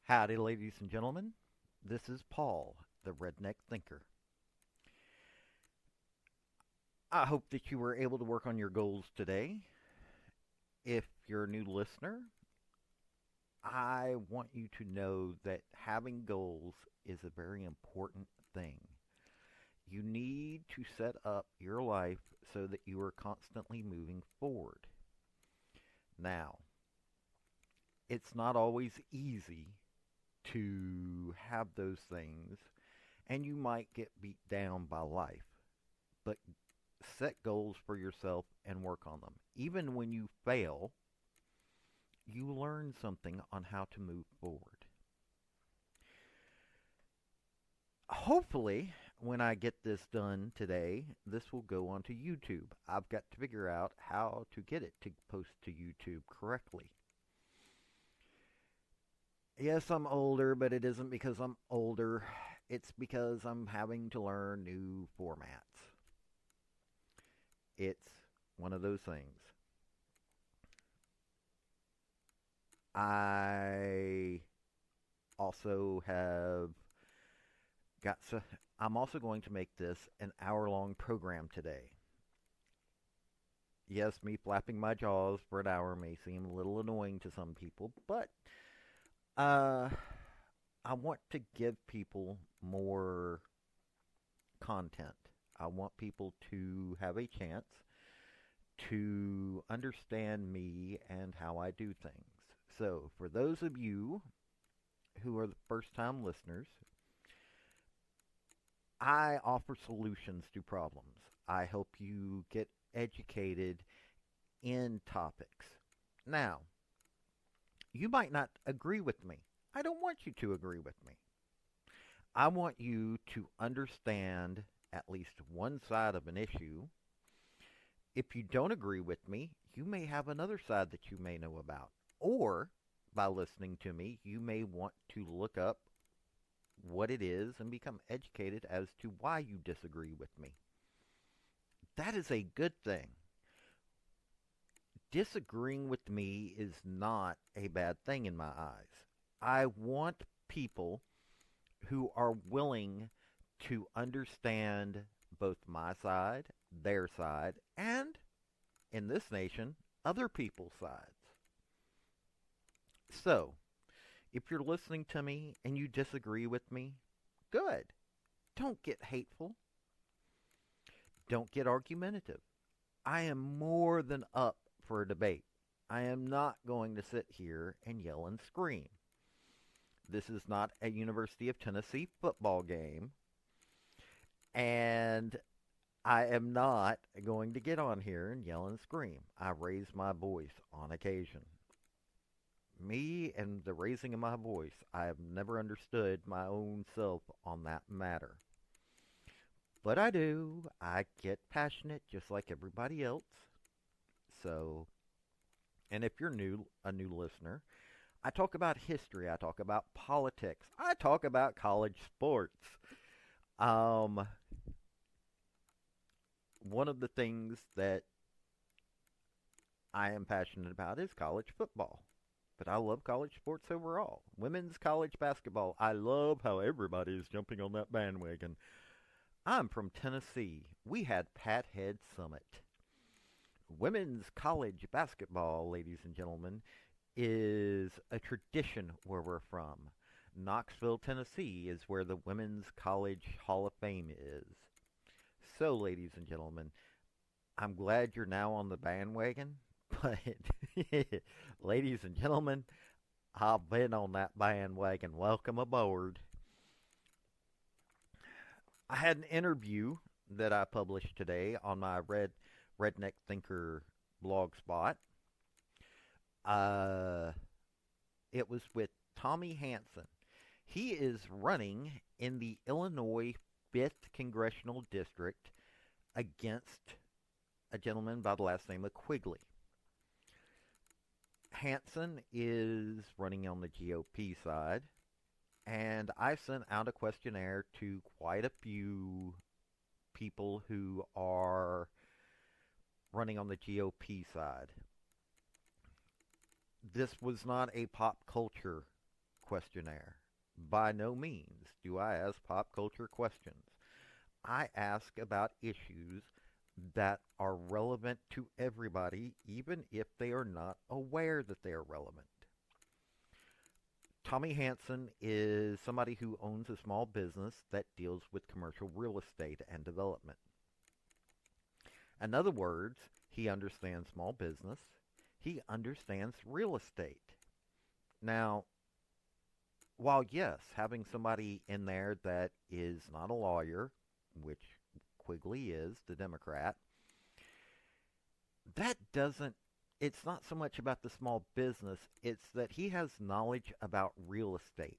Howdy, ladies and gentlemen. This is Paul, the Redneck Thinker. I hope that you were able to work on your goals today. If you're a new listener, I want you to know that having goals is a very important thing. You need to set up your life so that you are constantly moving forward. Now, it's not always easy to have those things, and you might get beat down by life. But set goals for yourself and work on them. Even when you fail, you learn something on how to move forward. Hopefully, when I get this done today, this will go onto YouTube. I've got to figure out how to get it to post to YouTube correctly. Yes, I'm older, but it isn't because I'm older. It's because I'm having to learn new formats. It's one of those things. I also have got so I'm also going to make this an hour-long program today. Yes, me flapping my jaws for an hour may seem a little annoying to some people, but uh, I want to give people more content. I want people to have a chance to understand me and how I do things. So, for those of you who are the first time listeners, I offer solutions to problems. I help you get educated in topics. Now, you might not agree with me. I don't want you to agree with me. I want you to understand at least one side of an issue. If you don't agree with me, you may have another side that you may know about. Or, by listening to me, you may want to look up what it is and become educated as to why you disagree with me. That is a good thing. Disagreeing with me is not a bad thing in my eyes. I want people who are willing to understand both my side, their side, and, in this nation, other people's sides. So, if you're listening to me and you disagree with me, good. Don't get hateful. Don't get argumentative. I am more than up for a debate. I am not going to sit here and yell and scream. This is not a University of Tennessee football game. And I am not going to get on here and yell and scream. I raise my voice on occasion. Me and the raising of my voice, I have never understood my own self on that matter. But I do. I get passionate just like everybody else. So, and if you're a new listener, I talk about history. I talk about politics. I talk about college sports. Um, One of the things that I am passionate about is college football. But I love college sports overall. Women's college basketball. I love how everybody is jumping on that bandwagon. I'm from Tennessee. We had Pat Head Summit. Women's college basketball, ladies and gentlemen, is a tradition where we're from. Knoxville, Tennessee is where the Women's College Hall of Fame is. So, ladies and gentlemen, I'm glad you're now on the bandwagon, but ladies and gentlemen, I've been on that bandwagon. Welcome aboard. I had an interview that I published today on my Redneck Thinker blog spot. Uh, it was with Tommy Hanson. He is running in the Illinois 5th Congressional District against a gentleman by the last name of Quigley. Hanson is running on the GOP side, and I sent out a questionnaire to quite a few people who are running on the GOP side. This was not a pop culture questionnaire. By no means do I ask pop culture questions. I ask about issues that are relevant to everybody, even if they are not aware that they are relevant. Tommy Hanson is somebody who owns a small business that deals with commercial real estate and development. In other words, he understands small business. He understands real estate. Now, while yes, having somebody in there that is not a lawyer, which Quigley is, the Democrat, that doesn't, it's not so much about the small business, it's that he has knowledge about real estate.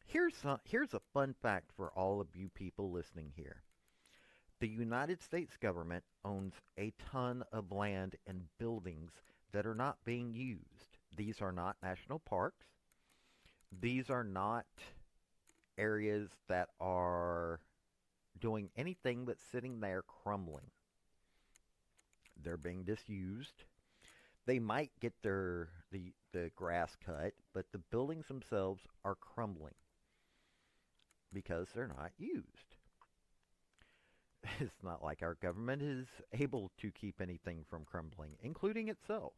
Here's a fun fact for all of you people listening here. The United States government owns a ton of land and buildings that are not being used. These are not national parks. These are not areas that are doing anything but sitting there crumbling. They're being disused. They might get the grass cut, but the buildings themselves are crumbling because they're not used. It's not like our government is able to keep anything from crumbling, including itself.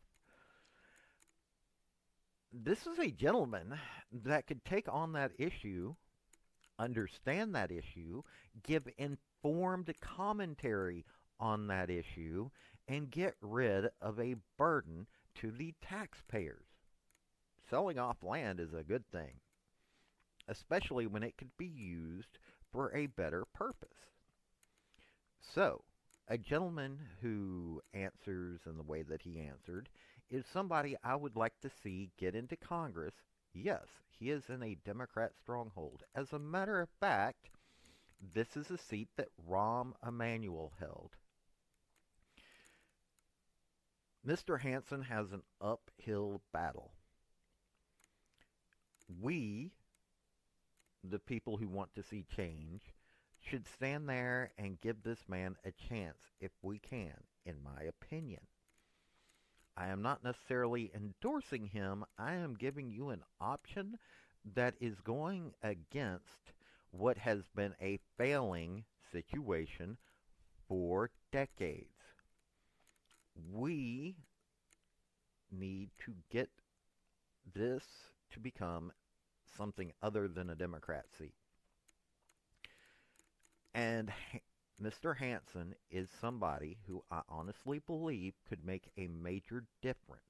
This is a gentleman that could take on that issue, understand that issue, give informed commentary on that issue, and get rid of a burden to the taxpayers. Selling off land is a good thing, especially when it could be used for a better purpose. So, a gentleman who answers in the way that he answered is somebody I would like to see get into Congress. Yes, he is in a Democrat stronghold. As a matter of fact, this is a seat that Rahm Emanuel held. Mr. Hanson has an uphill battle. We, the people who want to see change, should stand there and give this man a chance if we can, in my opinion. I am not necessarily endorsing him. I am giving you an option that is going against what has been a failing situation for decades. We need to get this to become something other than a Democrat seat. And Mr. Hanson is somebody who I honestly believe could make a major difference.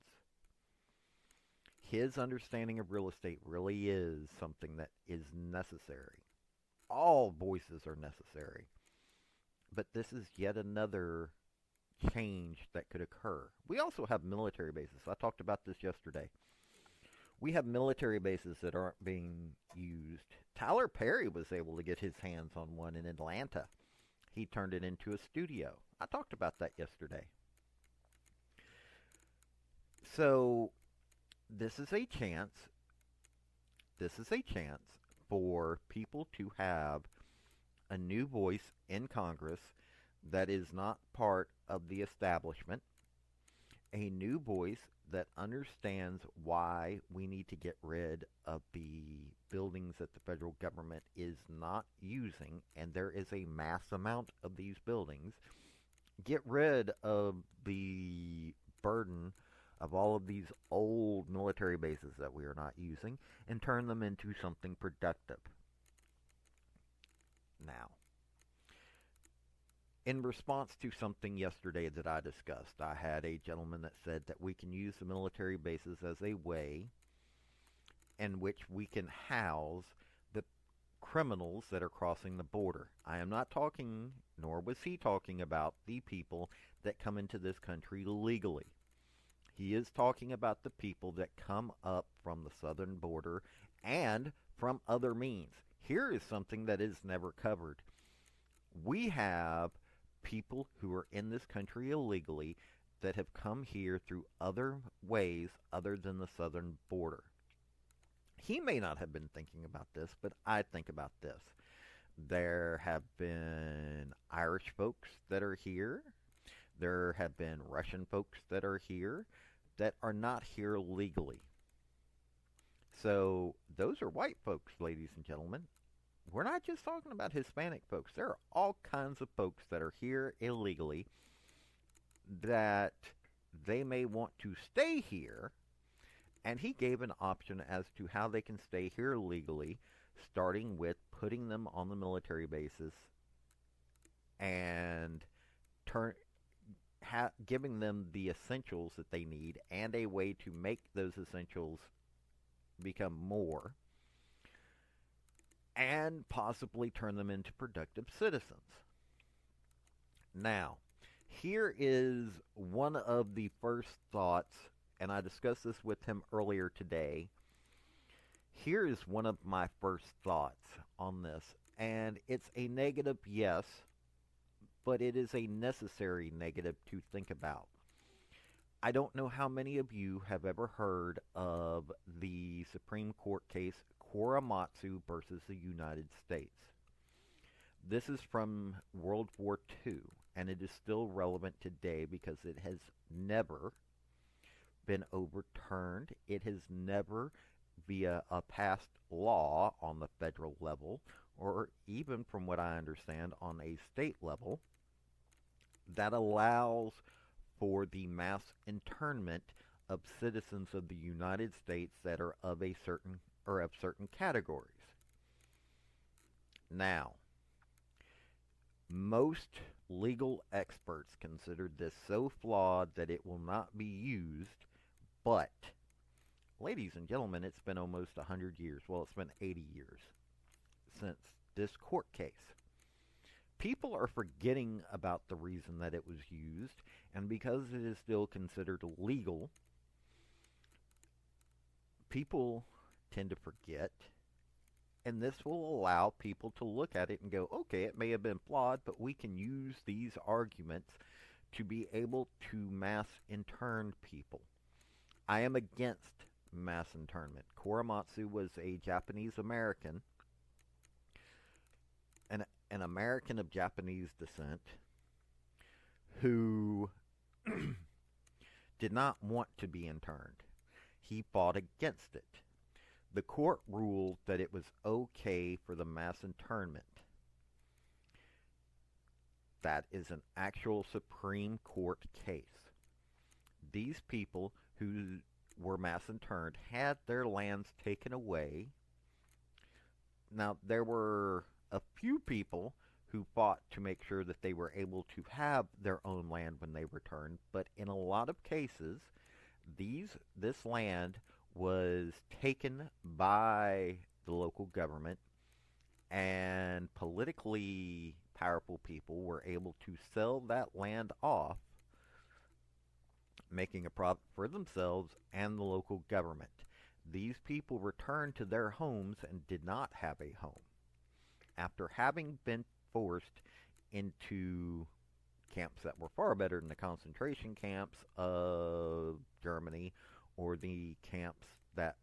His understanding of real estate really is something that is necessary. All voices are necessary. But this is yet another change that could occur. We also have military bases. I talked about this yesterday. We have military bases that aren't being used. Tyler Perry was able to get his hands on one in Atlanta. He turned it into a studio. I talked about that yesterday. So, this is a chance. This is a chance for people to have a new voice in Congress that is not part of the establishment. A new voice that understands why we need to get rid of the buildings that the federal government is not using, and there is a mass amount of these buildings. Get rid of the burden of all of these old military bases that we are not using and turn them into something productive. Now, in response to something yesterday that I discussed, I had a gentleman that said that we can use the military bases as a way in which we can house the criminals that are crossing the border. I am not talking, nor was he talking about the people that come into this country legally. He is talking about the people that come up from the southern border and from other means. Here is something that is never covered. We have people who are in this country illegally that have come here through other ways other than the southern border. He may not have been thinking about this, but I think about this. There have been Irish folks that are here. There have been Russian folks that are here that are not here legally. So those are white folks, ladies and gentlemen. We're not just talking about Hispanic folks. There are all kinds of folks that are here illegally that they may want to stay here, and he gave an option as to how they can stay here legally, starting with putting them on the military bases and turn giving them the essentials that they need and a way to make those essentials become more and possibly turn them into productive citizens. Now, here is one of the first thoughts, and I discussed this with him earlier today. Here is one of my first thoughts on this, and it's a negative, yes, but it is a necessary negative to think about. I don't know how many of you have ever heard of the Supreme Court case Korematsu versus the United States. This is from World War II, and it is still relevant today because it has never been overturned. It has never, via a passed law on the federal level, or even from what I understand on a state level, that allows for the mass internment of citizens of the United States that are of a certain or of certain categories. Now, most legal experts consider this so flawed that it will not be used, but ladies and gentlemen, it's been almost 100 years. Well, it's been 80 years since this court case. People are forgetting about the reason that it was used, and because it is still considered legal, people tend to forget, and this will allow people to look at it and go, okay, it may have been flawed, but we can use these arguments to be able to mass intern people. I am against mass internment. Korematsu was a Japanese American, an American of Japanese descent, who did not want to be interned. He fought against it. The court ruled that it was okay for the mass internment. That is an actual Supreme Court case. These people who were mass interned had their lands taken away. Now, there were a few people who fought to make sure that they were able to have their own land when they returned, but in a lot of cases, this land was taken by the local government, and politically powerful people were able to sell that land off, making a profit for themselves and the local government. These people returned to their homes and did not have a home. After having been forced into camps that were far better than the concentration camps of Germany or the camps that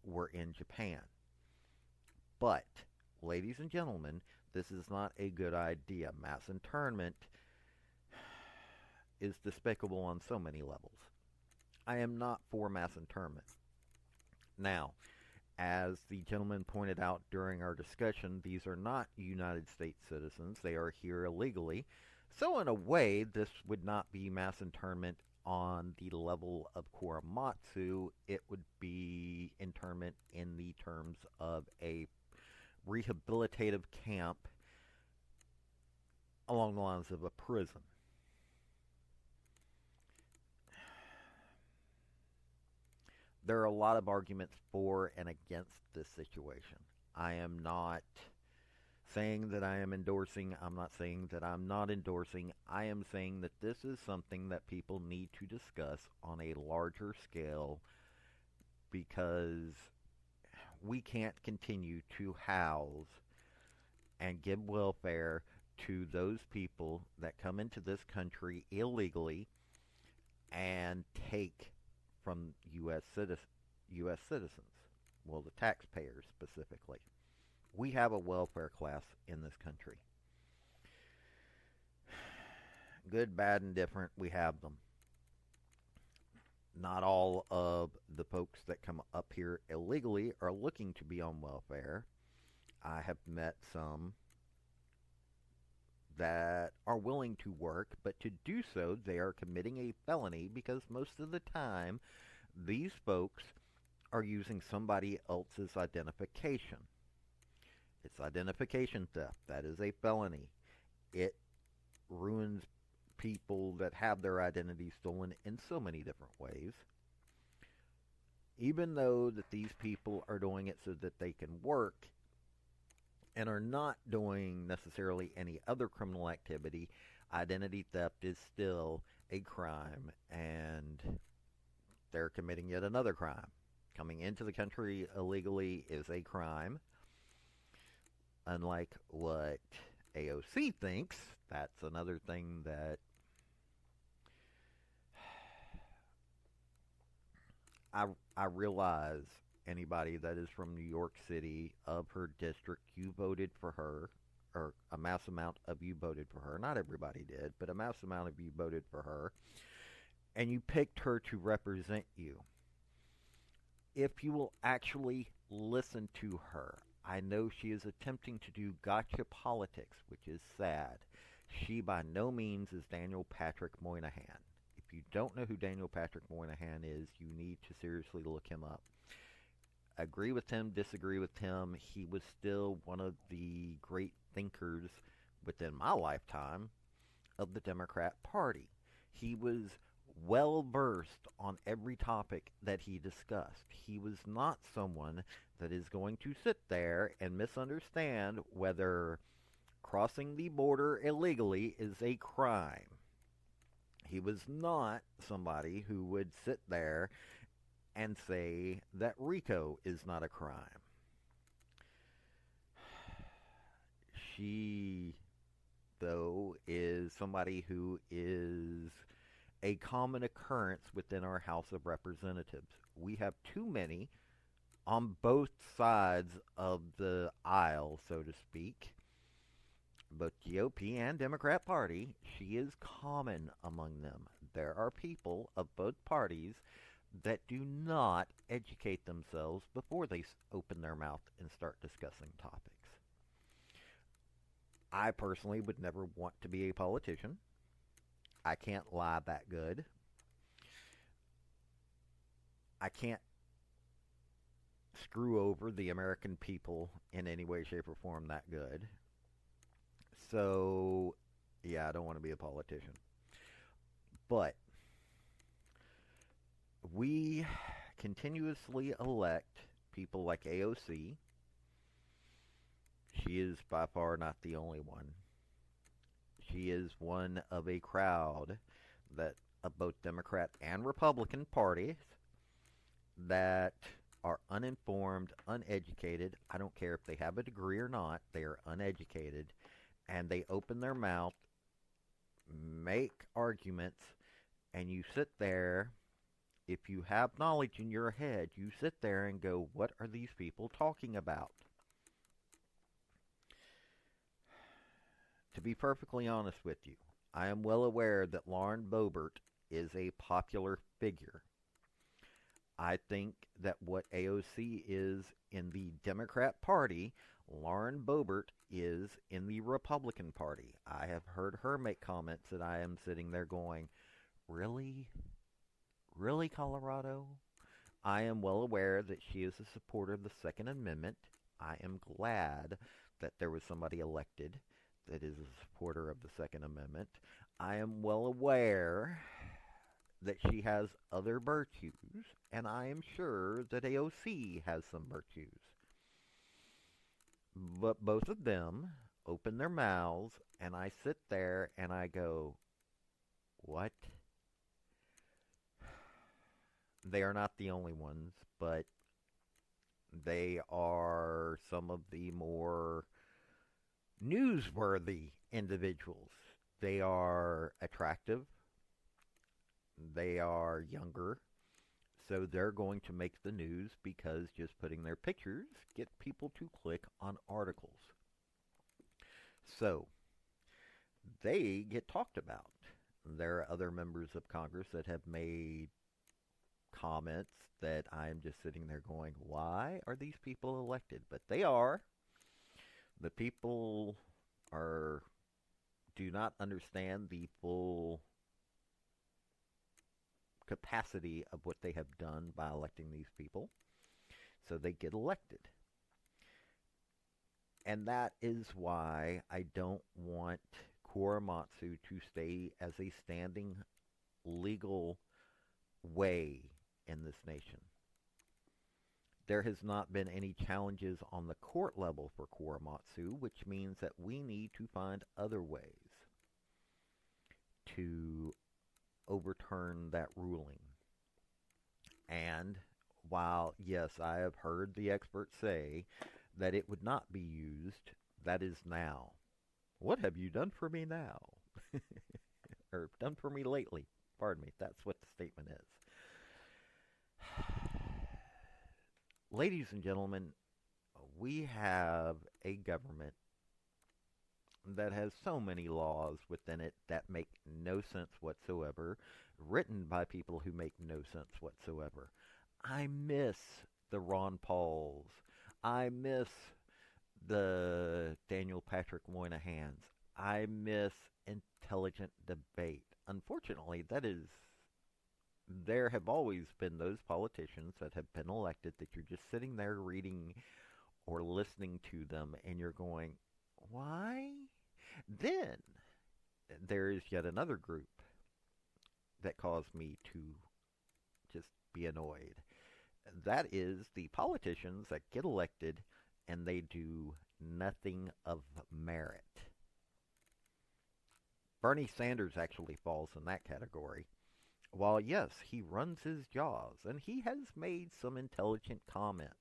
were in Japan. But, ladies and gentlemen, this is not a good idea. Mass internment is despicable on so many levels. I am not for mass internment. Now, as the gentleman pointed out during our discussion, these are not United States citizens. They are here illegally. So in a way, this would not be mass internment on the level of Korematsu. It would be internment in the terms of a rehabilitative camp along the lines of a prison. There are a lot of arguments for and against this situation. I am not saying that I am endorsing. I'm not saying that I'm not endorsing. I am saying that this is something that people need to discuss on a larger scale, because we can't continue to house and give welfare to those people that come into this country illegally and take from U.S. citizens. Well, the taxpayers specifically. We have a welfare class in this country. Good, bad, and different, we have them. Not all of the folks that come up here illegally are looking to be on welfare. I have met some that are willing to work, but to do so, they are committing a felony because most of the time, these folks are using somebody else's identification. It's identification theft. That is a felony. It ruins people that have their identity stolen in so many different ways. Even though that these people are doing it so that they can work and are not doing necessarily any other criminal activity, identity theft is still a crime, and they're committing yet another crime. Coming into the country illegally is a crime. Unlike what AOC thinks, that's another thing that I, I realize anybody that is from New York City of her district, you voted for her, or a mass amount of you voted for her. Not everybody did, but a mass amount of you voted for her, and you picked her to represent you. If you will actually listen to her, I know she is attempting to do gotcha politics, which is sad. She by no means is Daniel Patrick Moynihan. If you don't know who Daniel Patrick Moynihan is, you need to seriously look him up. Agree with him, disagree with him, he was still one of the great thinkers within my lifetime of the Democrat Party. He was well versed on every topic that he discussed. He was not someone that is going to sit there and misunderstand whether crossing the border illegally is a crime. He was not somebody who would sit there and say that RICO is not a crime. She, though, is somebody who is a common occurrence within our House of Representatives. We have too many on both sides of the aisle, so to speak, both GOP and Democrat Party. She is common among them. There are people of both parties that do not educate themselves before they open their mouth and start discussing topics. I personally would never want to be a politician. I can't lie that good. I can't screw over the American people in any way, shape, or form that good. So, yeah, I don't want to be a politician. But we continuously elect people like AOC. She is by far not the only one. She is one of a crowd that of both Democrat and Republican parties that are uninformed, uneducated. I don't care if they have a degree or not. They are uneducated, and they open their mouth, make arguments, and you sit there. If you have knowledge in your head, you sit there and go, what are these people talking about? To be perfectly honest with you, I am well aware that Lauren Boebert is a popular figure. I think that what AOC is in the Democrat Party, Lauren Boebert is in the Republican Party. I have heard her make comments that I am sitting there going, really? Really, Colorado? I am well aware that she is a supporter of the Second Amendment. I am glad that there was somebody elected that is a supporter of the Second Amendment. I am well aware that she has other virtues, and I am sure that AOC has some virtues. But both of them open their mouths, and I sit there and I go, what? They are not the only ones, but they are some of the more newsworthy individuals. They are attractive. They are younger. So they're going to make the news because just putting their pictures get people to click on articles. So they get talked about. There are other members of Congress that have made comments that I'm just sitting there going, why are these people elected? But they are. The people are do not understand the full capacity of what they have done by electing these people. So they get elected. And that is why I don't want Korematsu to stay as a standing legal way in this nation. There has not been any challenges on the court level for Korematsu, which means that we need to find other ways to overturn that ruling. And while, yes, I have heard the experts say that it would not be used, that is now. What have you done for me now? Or done for me lately? Pardon me, that's what the statement is. Ladies and gentlemen, we have a government that has so many laws within it that make no sense whatsoever, written by people who make no sense whatsoever. I miss the Ron Pauls. I miss the Daniel Patrick Moynahans. I miss intelligent debate. Unfortunately, there have always been those politicians that have been elected that you're just sitting there reading or listening to them and you're going, why? Then there is yet another group that caused me to just be annoyed. That is the politicians that get elected and they do nothing of merit. Bernie Sanders actually falls in that category. While, yes, he runs his jaws, and he has made some intelligent comments.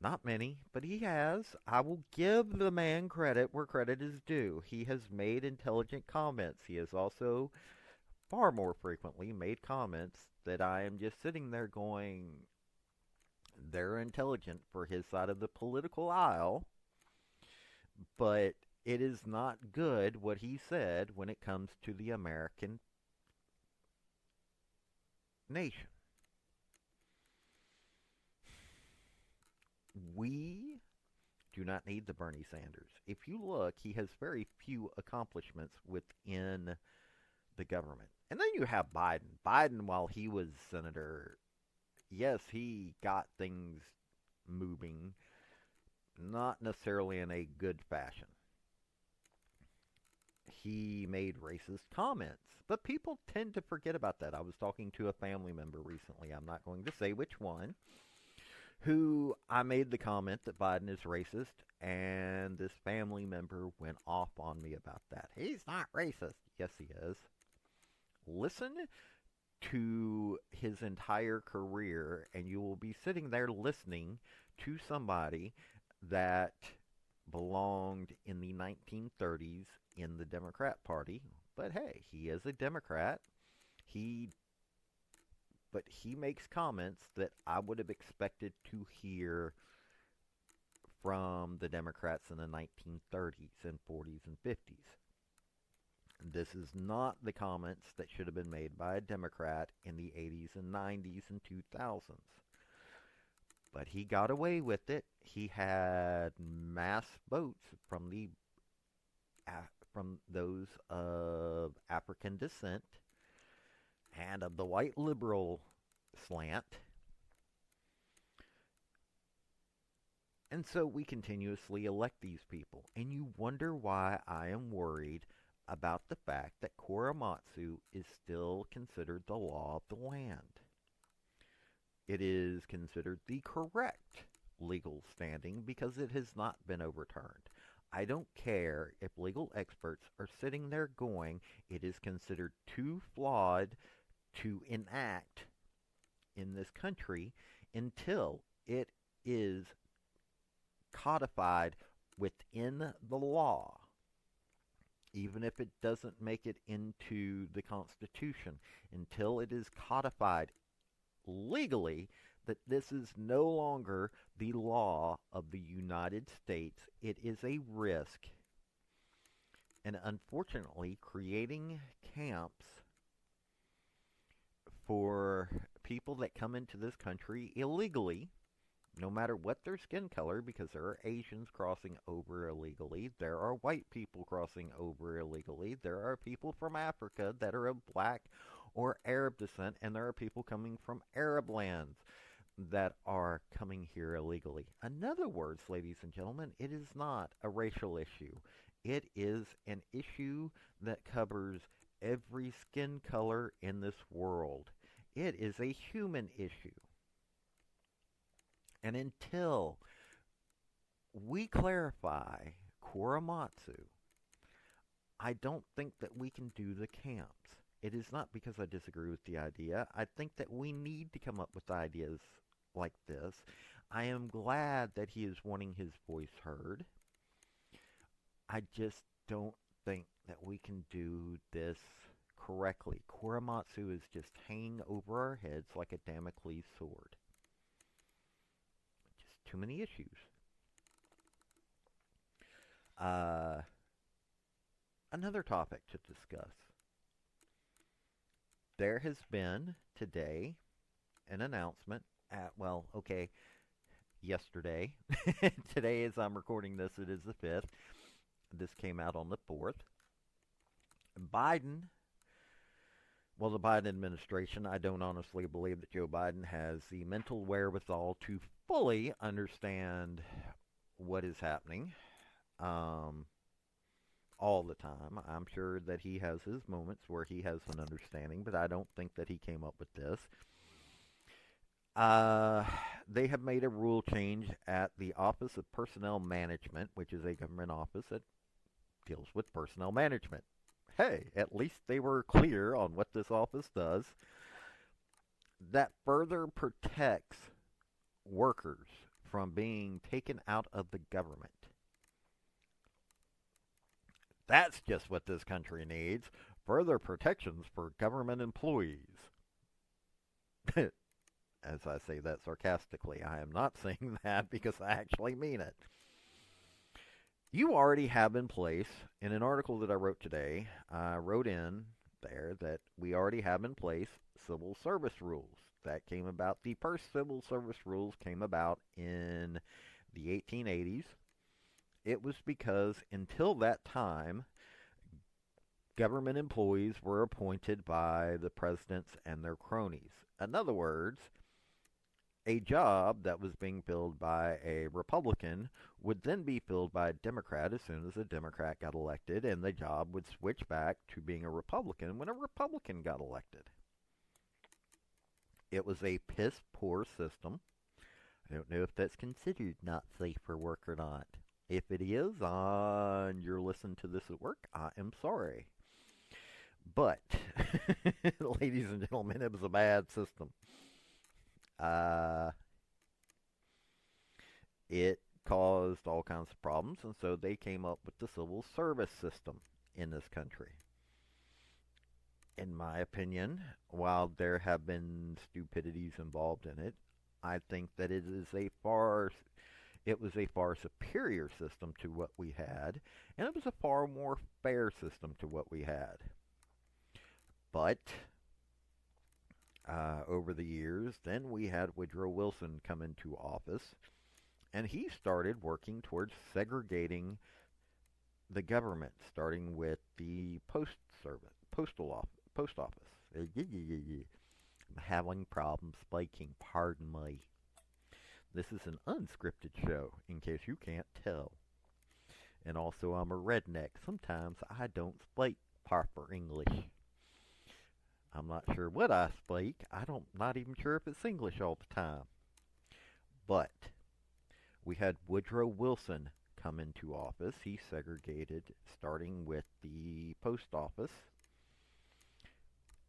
Not many, but he has. I will give the man credit where credit is due. He has made intelligent comments. He has also far more frequently made comments that I am just sitting there going, they're intelligent for his side of the political aisle, but it is not good what he said when it comes to the American nation. We do not need the Bernie Sanders. If you look, he has very few accomplishments within the government. And then you have Biden. Biden, while he was senator, yes, he got things moving, not necessarily in a good fashion. He made racist comments, but people tend to forget about that. I was talking to a family member recently, I'm not going to say which one, who I made the comment that Biden is racist, and this family member went off on me about that. He's not racist. Yes, he is. Listen to his entire career, and you will be sitting there listening to somebody that belonged in the 1930s in the Democrat Party. But hey, he is a Democrat. But he makes comments that I would have expected to hear from the Democrats in the 1930s and 40s and 50s. This is not the comments that should have been made by a Democrat in the 80s and 90s and 2000s. But he got away with it. He had mass votes from those of African descent and of the white liberal slant. And so we continuously elect these people. And you wonder why I am worried about the fact that Korematsu is still considered the law of the land. It is considered the correct legal standing because it has not been overturned. I don't care if legal experts are sitting there going, it is considered too flawed to enact in this country until it is codified within the law. Even if it doesn't make it into the Constitution, until it is codified legally that this is no longer the law of the United States, it is a risk. And unfortunately, creating camps for people that come into this country illegally, no matter what their skin color, because there are Asians crossing over illegally, there are white people crossing over illegally, there are people from Africa that are of black or Arab descent, and there are people coming from Arab lands that are coming here illegally. In other words, ladies and gentlemen, it is not a racial issue. It is an issue that covers every skin color in this world. It is a human issue. And until we clarify Korematsu, I don't think that we can do the camps. It is not because I disagree with the idea. I think that we need to come up with ideas like this. I am glad that he is wanting his voice heard. I just don't think that we can do this correctly. Korematsu is just hanging over our heads like a Damocles sword. Just too many issues. Another topic to discuss. There has been today an announcement yesterday. Today, as I'm recording this, it is the 5th. This came out on the 4th. The Biden administration, I don't honestly believe that Joe Biden has the mental wherewithal to fully understand what is happening all the time. I'm sure that he has his moments where he has an understanding, but I don't think that he came up with this. They have made a rule change at the Office of Personnel Management, which is a government office that deals with personnel management. Hey, at least they were clear on what this office does. That further protects workers from being taken out of the government. That's just what this country needs. Further protections for government employees. As I say that sarcastically, I am not saying that because I actually mean it. You already have in place, in an article that I wrote today, I wrote in there that we already have in place civil service rules. That came about, the first civil service rules came about in the 1880s. It was because until that time, government employees were appointed by the presidents and their cronies. In other words, a job that was being filled by a Republican would then be filled by a Democrat as soon as a Democrat got elected, and the job would switch back to being a Republican when a Republican got elected. It was a piss-poor system. I don't know if that's considered not safe for work or not. If it is, and you're listening to this at work, I am sorry. But, ladies and gentlemen, it was a bad system. It caused all kinds of problems, and so they came up with the civil service system in this country. In my opinion, while there have been stupidities involved in it, I think that it was a far superior system to what we had, and it was a far more fair system to what we had. But over the years, then we had Woodrow Wilson come into office, and he started working towards segregating the government, starting with the post office. I'm having problems speaking, pardon me. This is an unscripted show, in case you can't tell. And also, I'm a redneck. Sometimes I don't speak proper English. I'm not sure what I speak. Not even sure if it's English all the time. But we had Woodrow Wilson come into office. He segregated, starting with the post office.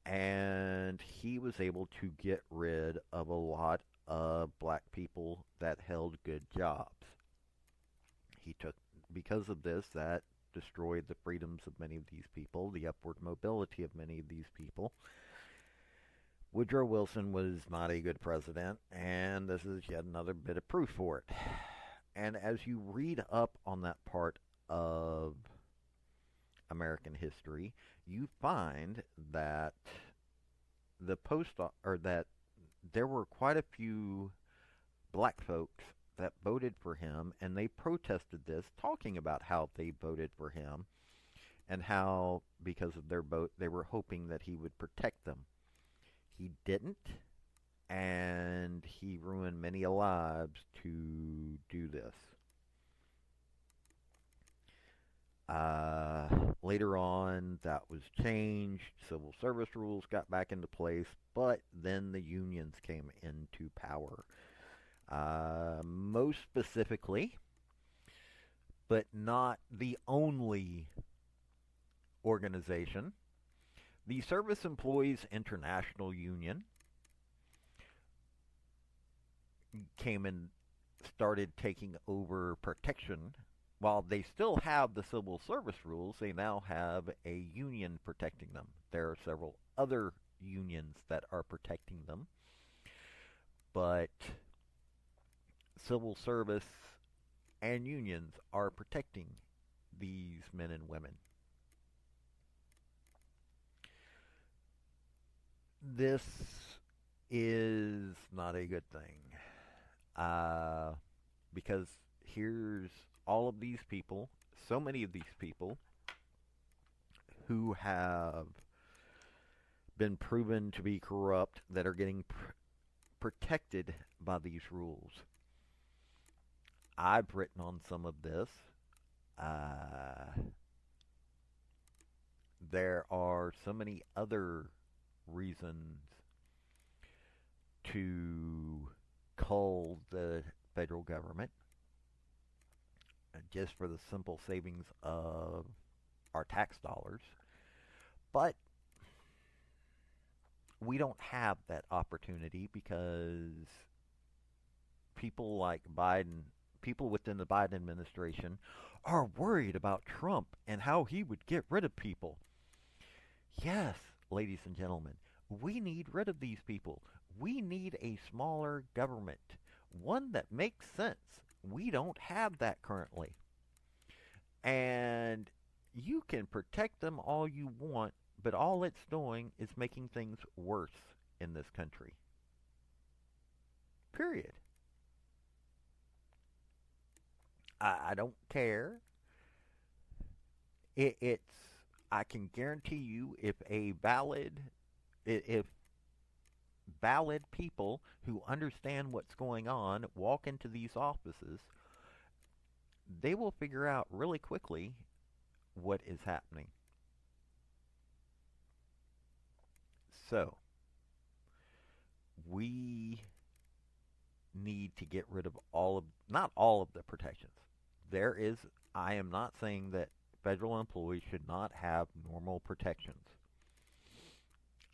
And he was able to get rid of a lot of black people that held good jobs. Because of this, that destroyed the freedoms of many of these people, the upward mobility of many of these people. Woodrow Wilson was not a good president, and this is yet another bit of proof for it. And as you read up on that part of American history, you find that the or that there were quite a few black folks that voted for him, and they protested this, talking about how they voted for him and how, because of their vote, they were hoping that he would protect them. He didn't, and he ruined many lives to do this. Later on, that was changed. Civil service rules got back into place, but then the unions came into power. Most specifically, but not the only organization, the Service Employees International Union came and started taking over protection. While they still have the civil service rules, they now have a union protecting them. There are several other unions that are protecting them, but civil service and unions are protecting these men and women. This is not a good thing, because here's all of these people, so many of these people, who have been proven to be corrupt, that are getting protected by these rules. I've written on some of this. There are so many other reasons to cull the federal government, just for the simple savings of our tax dollars. But we don't have that opportunity because people like Biden, people within the Biden administration, are worried about Trump and how he would get rid of people. Yes, ladies and gentlemen, we need rid of these people. We need a smaller government, one that makes sense. We don't have that currently. And you can protect them all you want, but all it's doing is making things worse in this country. Period. I don't care. It's, I can guarantee you, if valid people who understand what's going on walk into these offices, they will figure out really quickly what is happening. So, we need to get rid of not all of the protections. I am not saying that federal employees should not have normal protections.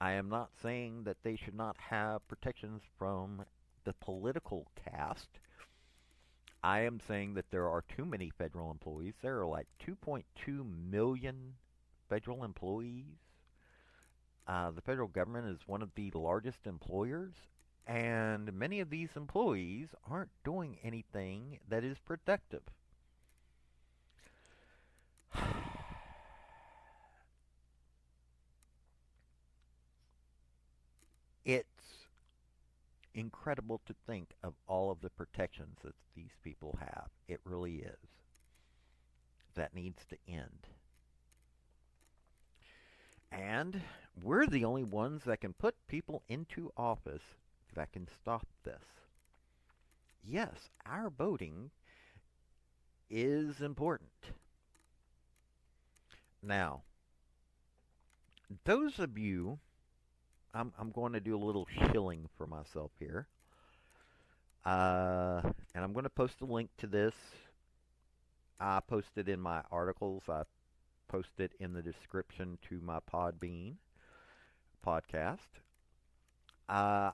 I am not saying that they should not have protections from the political caste. I am saying that there are too many federal employees. There are like 2.2 million federal employees. The federal government is one of the largest employers, and many of these employees aren't doing anything that is productive. It's incredible to think of all of the protections that these people have. It really is. That needs to end. And we're the only ones that can put people into office that can stop this. Yes, our voting is important. Now, those of you, I'm going to do a little shilling for myself here. And I'm going to post a link to this. I posted in my articles. I posted in the description to my Podbean podcast. I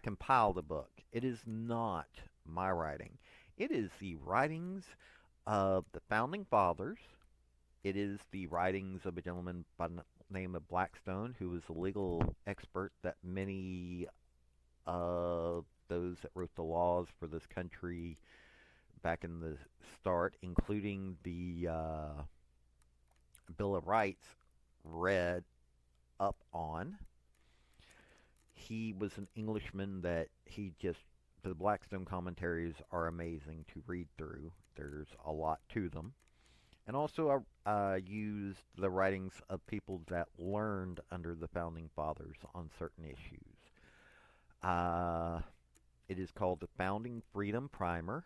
compiled a book. It is not my writing. It is the writings of the Founding Fathers. It is the writings of a gentleman by the name of Blackstone, who was a legal expert that many of those that wrote the laws for this country back in the start, including the Bill of Rights, read up on. He was an Englishman that the Blackstone commentaries are amazing to read through. There's a lot to them. And also, I used the writings of people that learned under the Founding Fathers on certain issues. Uh, it is called the Founding Freedoms Primer.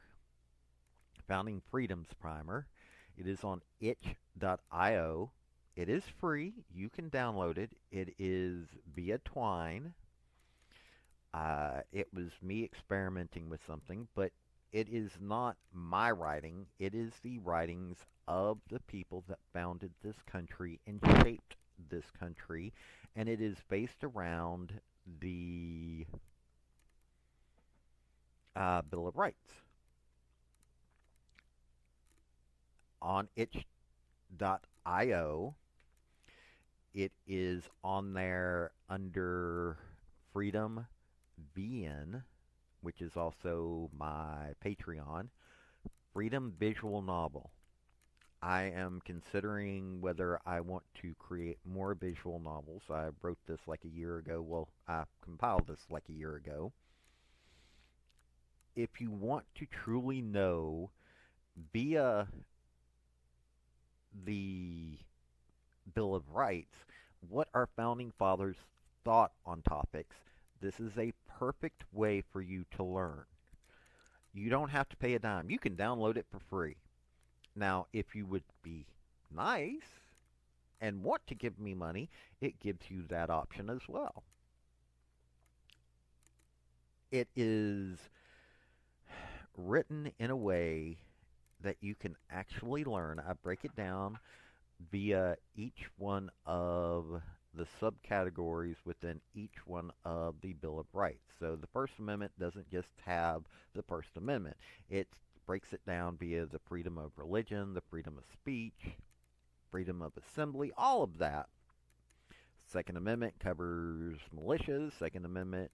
It is on itch.io. It is free. You can download it. It is via Twine. It was me experimenting with something, but it is not my writing. It is the writings of the people that founded this country and shaped this country, and it is based around the Bill of Rights. On itch.io, it is on there under Freedom VN, which is also my Patreon, Freedom Visual Novel. I am considering whether I want to create more visual novels. I wrote this like a year ago. Well, I compiled this like a year ago. If you want to truly know via the Bill of Rights what our founding fathers thought on topics, this is a perfect way for you to learn. You don't have to pay a dime. You can download it for free. Now, if you would be nice and want to give me money, it gives you that option as well. It is written in a way that you can actually learn. I break it down via each one of the subcategories within each one of the Bill of Rights. So the First Amendment doesn't just have the First Amendment. It breaks it down via the freedom of religion, the freedom of speech, freedom of assembly, all of that. Second Amendment covers militias. Second Amendment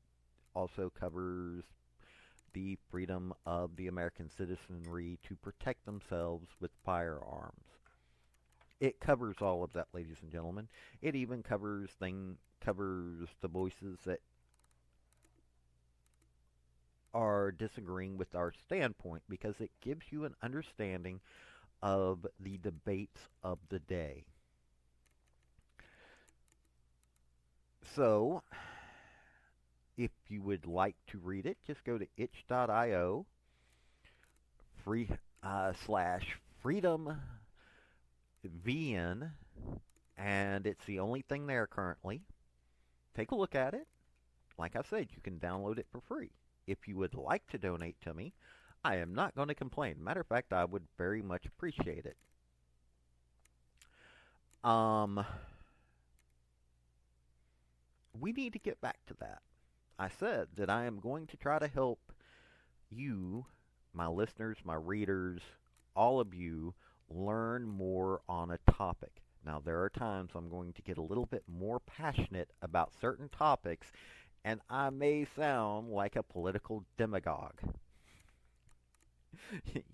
also covers the freedom of the American citizenry to protect themselves with firearms. It covers all of that, ladies and gentlemen. It even covers the voices that are disagreeing with our standpoint, because it gives you an understanding of the debates of the day. So, if you would like to read it, just go to itch.io slash freedom VN, and it's the only thing there currently. Take a look at it. Like I said, you can download it for free. If you would like to donate to me, I am not going to complain. Matter of fact, I would very much appreciate it. We need to get back to that. I said that I am going to try to help you, my listeners, my readers, all of you, learn more on a topic. Now, there are times I'm going to get a little bit more passionate about certain topics, and I may sound like a political demagogue.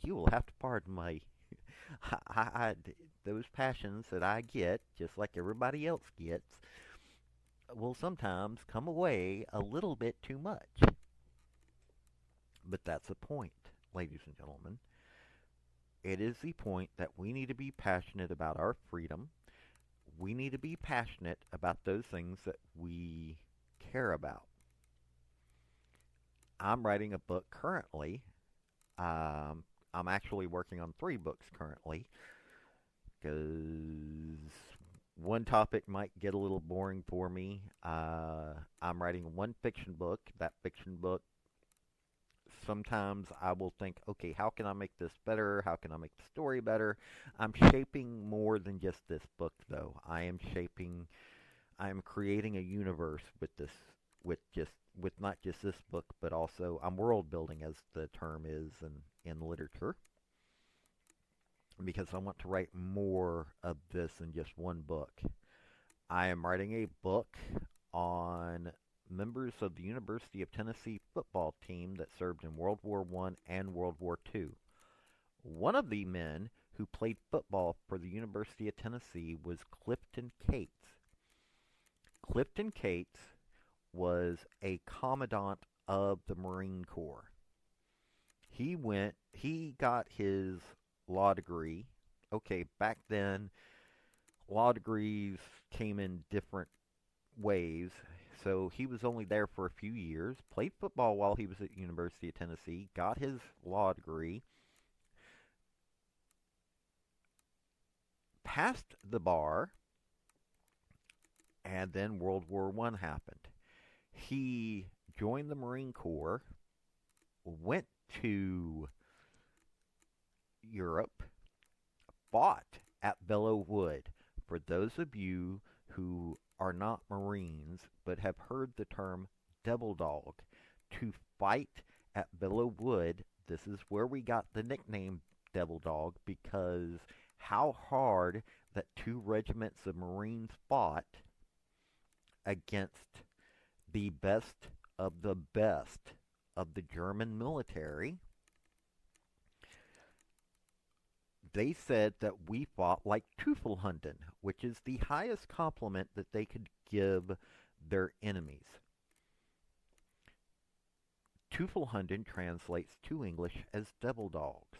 You will have to pardon my those passions that I get, just like everybody else gets, will sometimes come away a little bit too much. But that's the point, ladies and gentlemen. It is the point that we need to be passionate about our freedom. We need to be passionate about those things that we care about. I'm writing a book currently. I'm actually working on 3 books currently, because one topic might get a little boring for me. I'm writing one fiction book. That fiction book, sometimes I will think, okay, how can I make this better? How can I make the story better? I'm shaping more than just this book, though. I am creating a universe with this, with not just this book, but also I'm world building, as the term is in literature, because I want to write more of this than just one book. I am writing a book on members of the University of Tennessee football team that served in World War I and World War II. One of the men who played football for the University of Tennessee was Clifton Cates. Clifton Cates was a commandant of the Marine Corps. He got his law degree. Okay, back then, law degrees came in different ways. So he was only there for a few years, played football while he was at University of Tennessee, got his law degree, passed the bar, and then World War I happened. He joined the Marine Corps, went to Europe, fought at Belleau Wood. For those of you who are not Marines but have heard the term devil dog, to fight at Belleau Wood, this is where we got the nickname devil dog, because how hard that two regiments of Marines fought against the best of the best of the German military. They said that we fought like Teufelhunden, which is the highest compliment that they could give their enemies. Teufelhunden translates to English as devil dogs.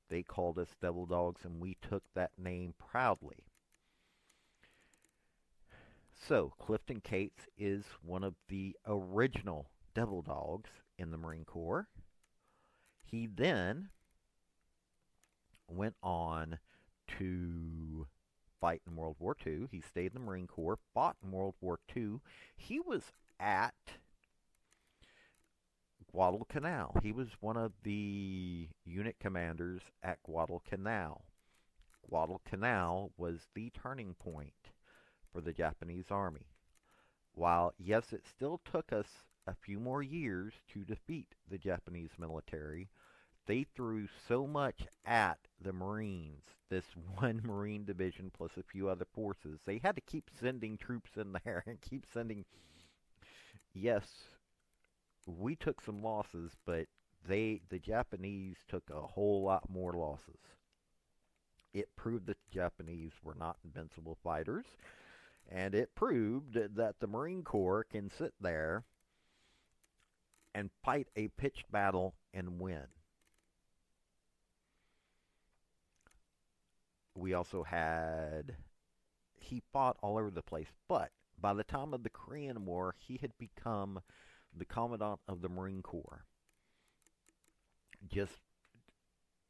They called us devil dogs, and we took that name proudly. So, Clifton Cates is one of the original devil dogs in the Marine Corps. He then went on to fight in World War II. He stayed in the Marine Corps, fought in World War II. He was at Guadalcanal. He was one of the unit commanders at Guadalcanal. Guadalcanal was the turning point for the Japanese army. While, yes, it still took us a few more years to defeat the Japanese military, they threw so much at the Marines, this one Marine division plus a few other forces. They had to keep sending troops in there and keep sending. Yes, we took some losses, but the Japanese took a whole lot more losses. It proved that the Japanese were not invincible fighters, and it proved that the Marine Corps can sit there and fight a pitched battle and win. We also had, he fought all over the place, but by the time of the Korean War, he had become the Commandant of the Marine Corps.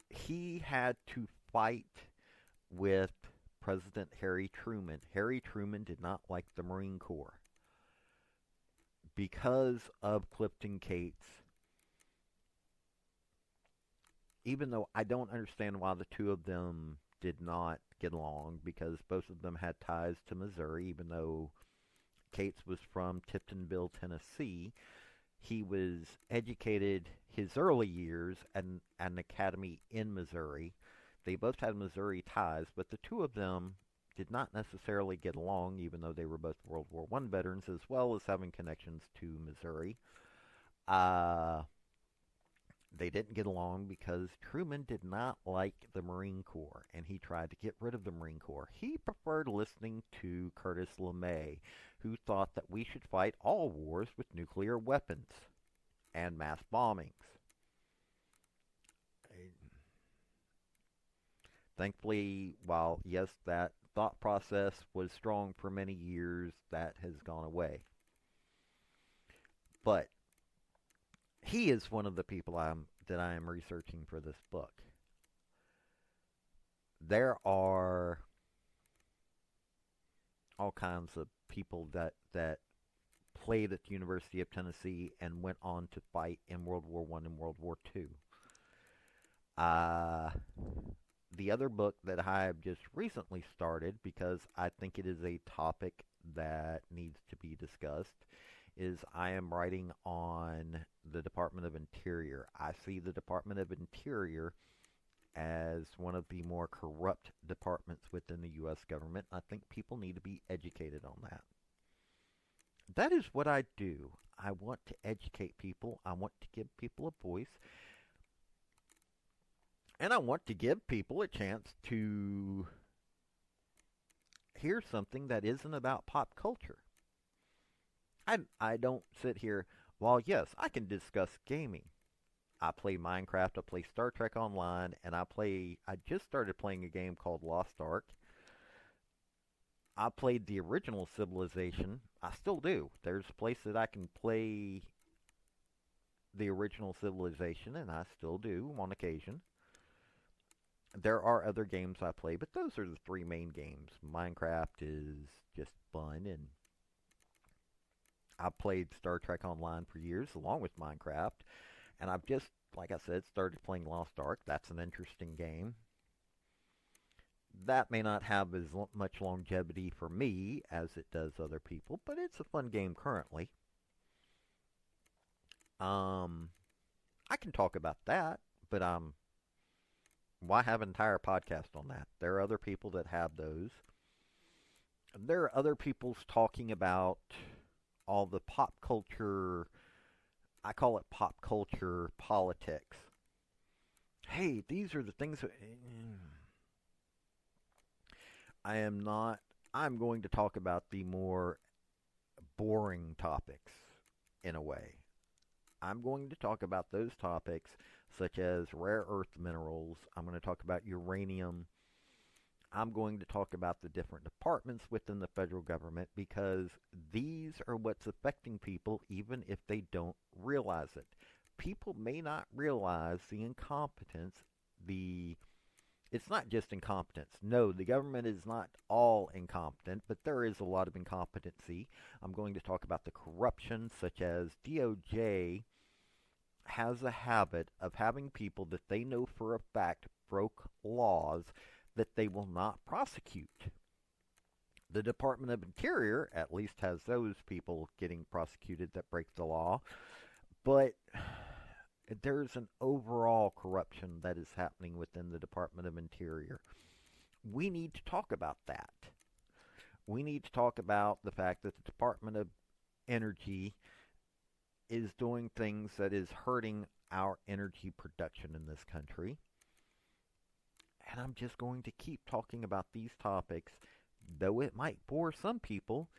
He had to fight with President Harry Truman. Harry Truman did not like the Marine Corps. Because of Clifton Cates, even though I don't understand why the two of them did not get along, because both of them had ties to Missouri, even though Cates was from Tiptonville, Tennessee. He was educated his early years at an academy in Missouri. They both had Missouri ties, but the two of them did not necessarily get along, even though they were both World War I veterans, as well as having connections to Missouri. They didn't get along because Truman did not like the Marine Corps, and he tried to get rid of the Marine Corps. He preferred listening to Curtis LeMay, who thought that we should fight all wars with nuclear weapons and mass bombings. Thankfully, while, yes, that thought process was strong for many years, that has gone away. But he is one of the people that I am researching for this book. There are all kinds of people that played at the University of Tennessee and went on to fight in World War I and World War II. The other book that I have just recently started, because I think it is a topic that needs to be discussed, is I am writing on the Department of Interior. I see the Department of Interior as one of the more corrupt departments within the U.S. government. I think people need to be educated on that. That is what I do. I want to educate people. I want to give people a voice. And I want to give people a chance to hear something that isn't about pop culture. I don't sit here. Well, yes, I can discuss gaming. I play Minecraft, I play Star Trek Online, and I just started playing a game called Lost Ark. I played the original Civilization. I still do. There's a place that I can play the original Civilization, and I still do on occasion. There are other games I play, but those are the three main games. Minecraft is just fun, and I've played Star Trek Online for years along with Minecraft, and I've just, like I said, started playing Lost Ark. That's an interesting game. That may not have as much longevity for me as it does other people, but it's a fun game currently. Um, I can talk about that, but why have an entire podcast on that? There are other people that have those. There are other people's talking about all the pop culture. I call it pop culture politics. Hey, these are the things that I am not. I'm going to talk about the more boring topics in a way. I'm going to talk about those topics such as rare earth minerals. I'm going to talk about uranium. I'm going to talk about the different departments within the federal government because these are what's affecting people even if they don't realize it. People may not realize the incompetence, the it's not just incompetence. No, the government is not all incompetent, but there is a lot of incompetency. I'm going to talk about the corruption, such as DOJ has a habit of having people that they know for a fact broke laws that they will not prosecute. The Department of Interior at least has those people getting prosecuted that break the law, but there's an overall corruption that is happening within the Department of Interior. We need to talk about that. We need to talk about the fact that the Department of Energy is doing things that is hurting our energy production in this country. And I'm just going to keep talking about these topics, though it might bore some people.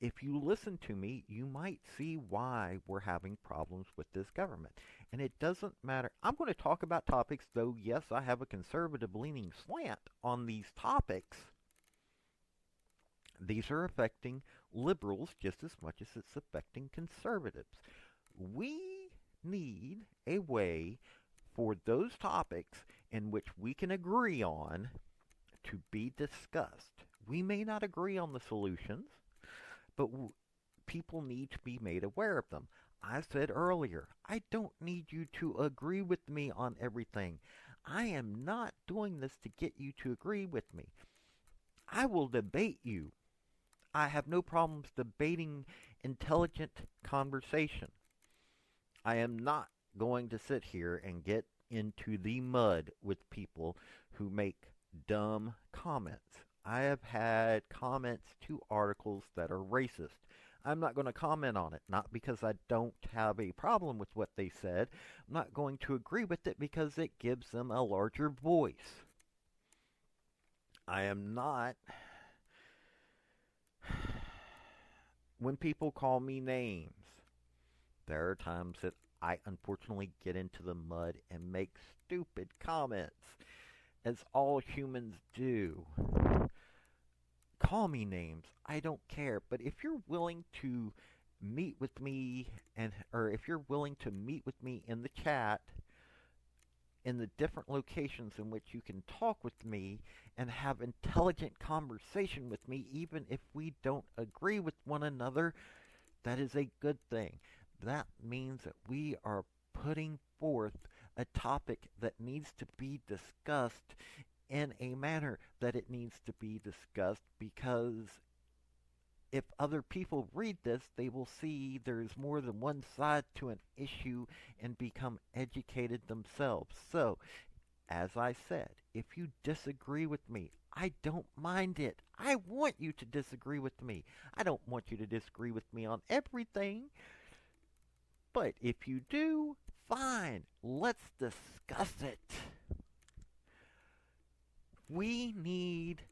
If you listen to me, you might see why we're having problems with this government. And it doesn't matter. I'm going to talk about topics, though, yes, I have a conservative leaning slant on these topics. These are affecting liberals just as much as it's affecting conservatives. We need a way for those topics in which we can agree on to be discussed. We may not agree on the solutions, but people need to be made aware of them. I said earlier, I don't need you to agree with me on everything. I am not doing this to get you to agree with me. I will debate you. I have no problems debating intelligent conversation. I am not going to sit here and get into the mud with people who make dumb comments. I have had comments to articles that are racist. I'm not going to comment on it, not because I don't have a problem with what they said. I'm not going to agree with it because it gives them a larger voice. I am not. When people call me names, there are times that I unfortunately get into the mud and make stupid comments, as all humans do. Call me names. I don't care. But if you're willing to meet with me or if you're willing to meet with me in the chat in the different locations in which you can talk with me and have intelligent conversation with me even if we don't agree with one another, that is a good thing. That means that we are putting forth a topic that needs to be discussed in a manner that it needs to be discussed, because if other people read this, they will see there's more than one side to an issue and become educated themselves. So, as I said, if you disagree with me, I don't mind it. I want you to disagree with me. I don't want you to disagree with me on everything. But if you do, fine. Let's discuss it. We need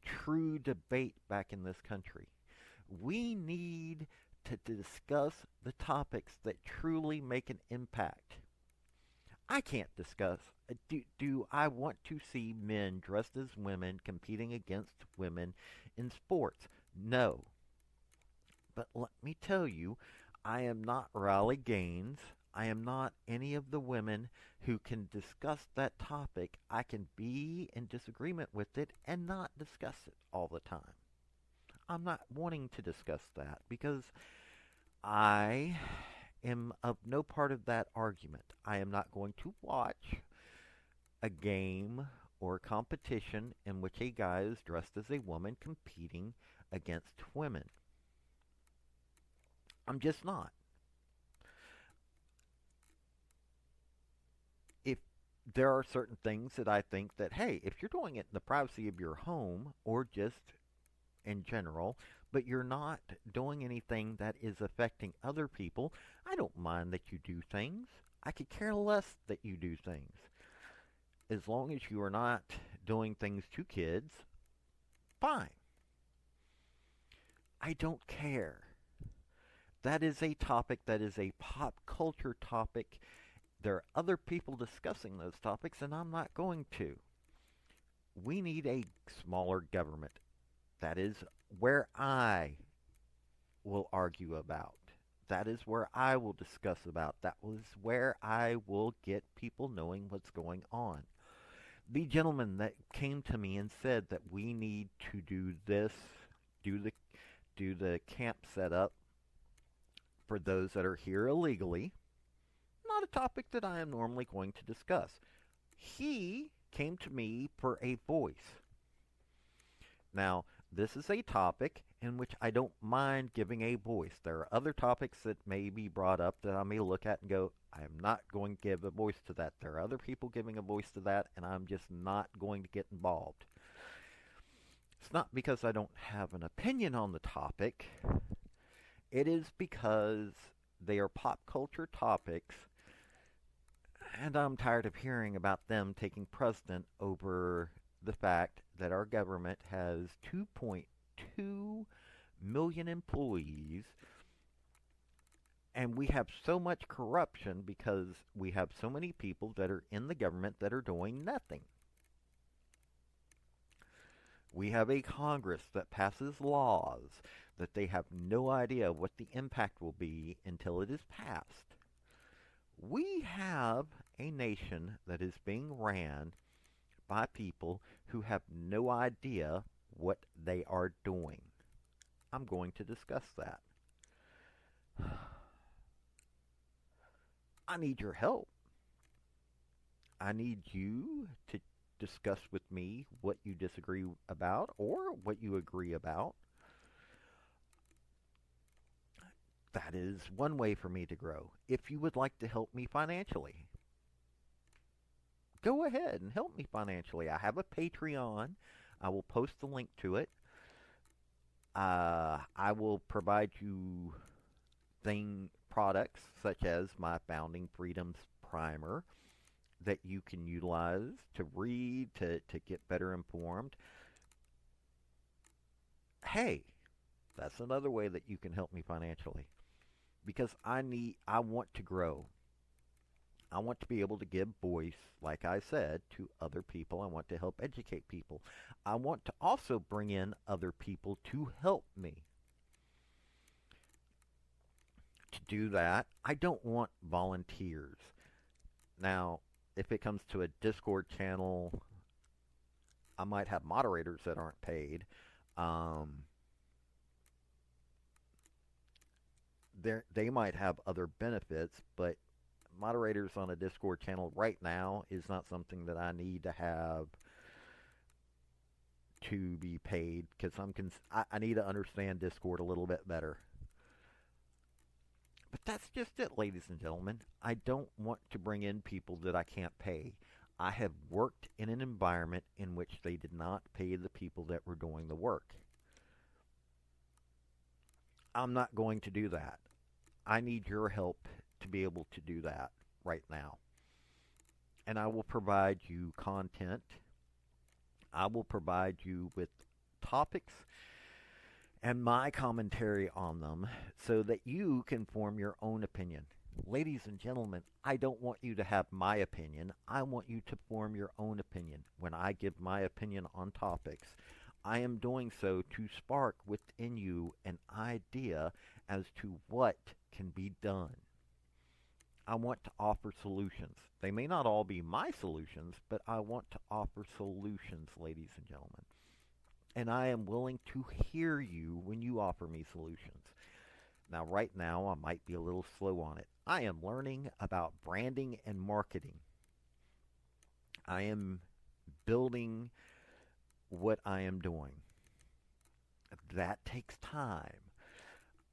true debate back in this country. We need to discuss the topics that truly make an impact. I can't discuss. Do I want to see men dressed as women competing against women in sports? No. But let me tell you, I am not Riley Gaines. I am not any of the women who can discuss that topic. I can be in disagreement with it and not discuss it all the time. I'm not wanting to discuss that because I am of no part of that argument. I am not going to watch a game or a competition in which a guy is dressed as a woman competing against women. I'm just not. If there are certain things that I think that, hey, if you're doing it in the privacy of your home or just in general, but you're not doing anything that is affecting other people, I don't mind that you do things. I could care less that you do things. As long as you are not doing things to kids, fine. I don't care. That is a topic that is a pop culture topic. There are other people discussing those topics, and I'm not going to. We need a smaller government. That is where I will argue about. That is where I will discuss about. That was where I will get people knowing what's going on. The gentleman that came to me and said that we need to do this, do the camp setup for those that are here illegally, not a topic that I am normally going to discuss. He came to me for a voice. Now, this is a topic in which I don't mind giving a voice. There are other topics that may be brought up that I may look at and go, I am not going to give a voice to that. There are other people giving a voice to that, and I'm just not going to get involved. It's not because I don't have an opinion on the topic. It is because they are pop culture topics, and I'm tired of hearing about them taking precedent over the fact that our government has 2.2 million employees, and we have so much corruption because we have so many people that are in the government that are doing nothing. We have a Congress that passes laws that they have no idea what the impact will be until it is passed. We have a nation that is being ran by people who have no idea what they are doing. I'm going to discuss that. I need your help. I need you to discuss with me what you disagree about or what you agree about. That is one way for me to grow. If you would like to help me financially, go ahead and help me financially. I have a Patreon. I will post the link to it. I will provide you products such as my Founding Freedoms Primer that you can utilize to read, to get better informed. Hey, that's another way that you can help me financially. Because I want to grow. I want to be able to give voice, like I said, to other people. I want to help educate people. I want to also bring in other people to help me. To do that, I don't want volunteers. Now, if it comes to a Discord channel, I might have moderators that aren't paid. They might have other benefits, but moderators on a Discord channel right now is not something that I need to have to be paid, because I need to understand Discord a little bit better. But that's just it, ladies and gentlemen. I don't want to bring in people that I can't pay. I have worked in an environment in which they did not pay the people that were doing the work. I'm not going to do that. I need your help to be able to do that right now. And I will provide you content. I will provide you with topics and my commentary on them so that you can form your own opinion. Ladies and gentlemen, I don't want you to have my opinion. I want you to form your own opinion. When I give my opinion on topics, I am doing so to spark within you an idea as to what can be done. I want to offer solutions. They may not all be my solutions, but I want to offer solutions, ladies and gentlemen. And I am willing to hear you when you offer me solutions. Now, right now, I might be a little slow on it. I am learning about branding and marketing. I am building what I am doing. That takes time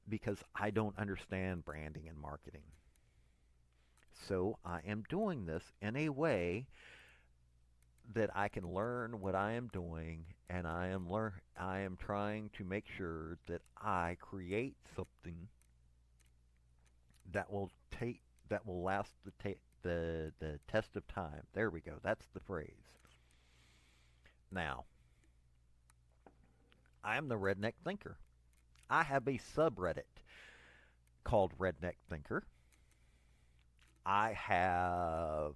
because I don't understand branding and marketing. So I am doing this in a way that I can learn what I am doing, and I am trying to make sure that I create something that will last the test of time. There we go. That's the phrase. Now, I am the Redneck Thinker. I have a subreddit called Redneck Thinker. I have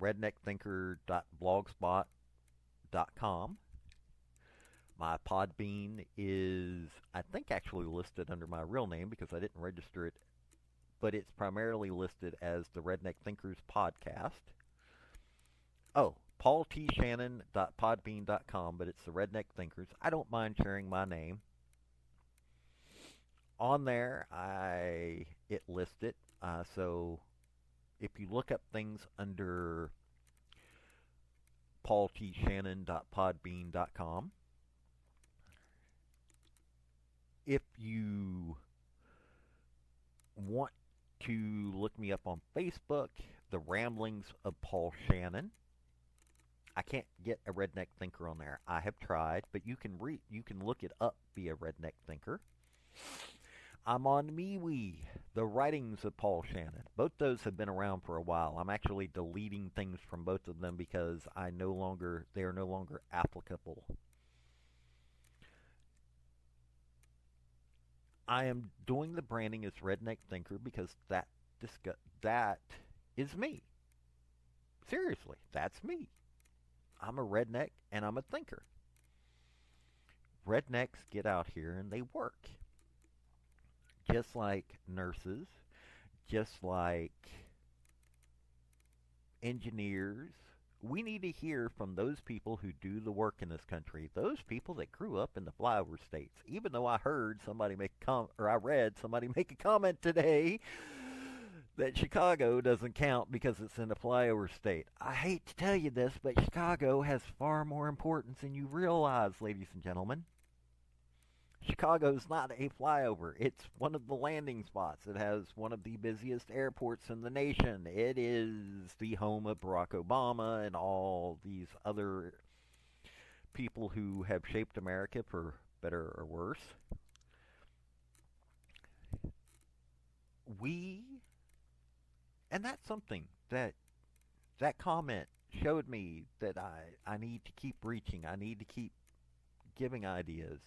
redneckthinker.blogspot.com. My Podbean is, I think, actually listed under my real name because I didn't register it, but it's primarily listed as the Redneck Thinkers Podcast. Oh, paultshannon.podbean.com, but it's the Redneck Thinkers. I don't mind sharing my name. On there, it lists it. So if you look up things under paultshannon.podbean.com, if you want to look me up on Facebook, The Ramblings of Paul Shannon. I can't get a Redneck Thinker on there. I have tried, but you can look it up via Redneck Thinker. I'm on MeWe, The Writings of Paul Shannon. Both those have been around for a while. I'm actually deleting things from both of them because they are no longer applicable. I am doing the branding as Redneck Thinker because that is me. Seriously, that's me. I'm a redneck and I'm a thinker. Rednecks get out here and they work. Just like nurses, just like engineers. We need to hear from those people who do the work in this country. Those people that grew up in the flyover states. Even though I read somebody make a comment today that Chicago doesn't count because it's in a flyover state. I hate to tell you this, but Chicago has far more importance than you realize, ladies and gentlemen. Chicago's not a flyover. It's one of the landing spots. It has one of the busiest airports in the nation. It is the home of Barack Obama and all these other people who have shaped America for better or worse. And that's something that comment showed me that I need to keep reaching. I need to keep giving ideas.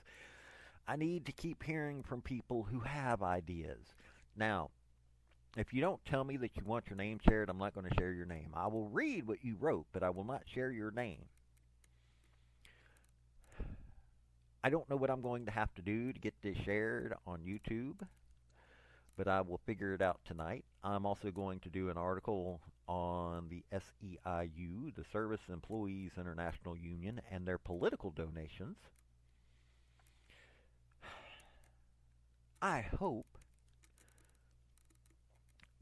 I need to keep hearing from people who have ideas. Now, if you don't tell me that you want your name shared, I'm not going to share your name. I will read what you wrote, but I will not share your name. I don't know what I'm going to have to do to get this shared on YouTube, but I will figure it out tonight. I'm also going to do an article on the SEIU, the Service Employees International Union, and their political donations. I hope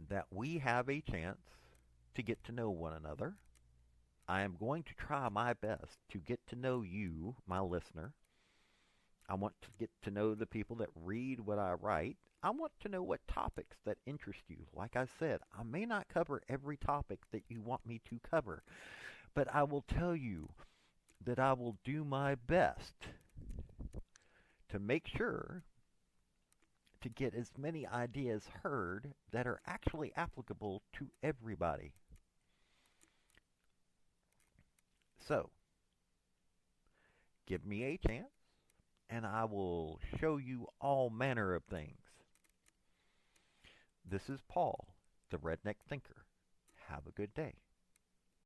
that we have a chance to get to know one another. I am going to try my best to get to know you, my listener. I want to get to know the people that read what I write. I want to know what topics that interest you. Like I said, I may not cover every topic that you want me to cover, but I will tell you that I will do my best to make sure to get as many ideas heard that are actually applicable to everybody. So, Give me a chance, and I will show you all manner of things. This is Paul, the Redneck Thinker. Have a good day.